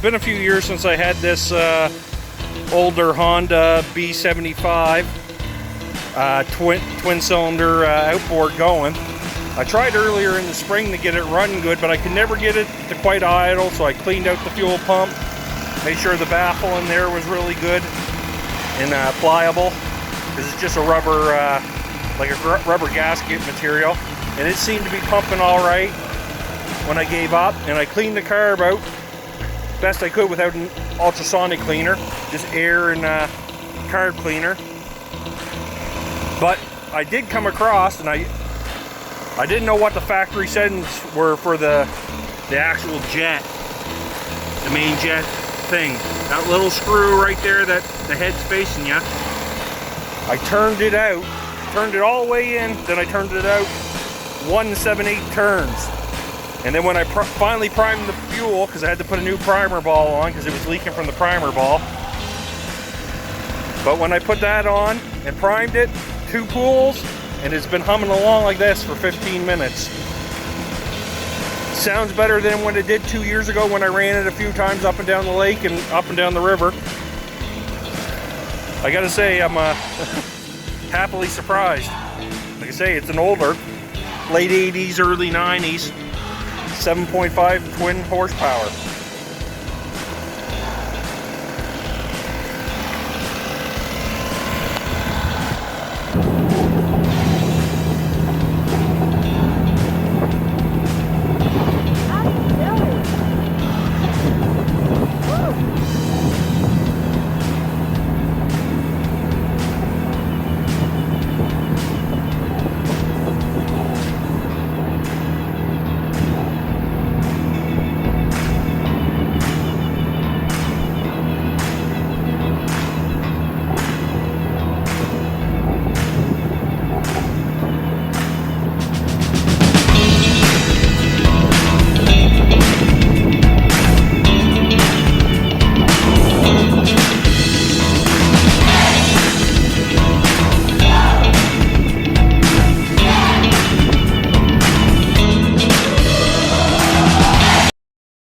been a few years since I had this older Honda B75 twin cylinder outboard going. I tried earlier in the spring to get it running good, but I could never get it to quite idle, so I cleaned out the fuel pump, made sure the baffle in there was really good and pliable, because it's just a rubber, like a rubber gasket material, and it seemed to be pumping all right when I gave up. And I cleaned the carb out best I could without an ultrasonic cleaner, just air and carb cleaner. But I did come across, and I didn't know what the factory settings were for the actual jet, the main jet thing. That little screw right there that the head's facing you. I turned it out, turned it all the way in, then I turned it out 1 7/8 turns. And then when I finally primed the fuel, because I had to put a new primer ball on because it was leaking from the primer ball. But when I put that on and primed it, 2 pools, and it's been humming along like this for 15 minutes. Sounds better than when it did 2 years ago when I ran it a few times up and down the lake and up and down the river. I gotta say, I'm happily surprised. Like I say, it's an older, late 80s, early 90s, 7.5 twin horsepower.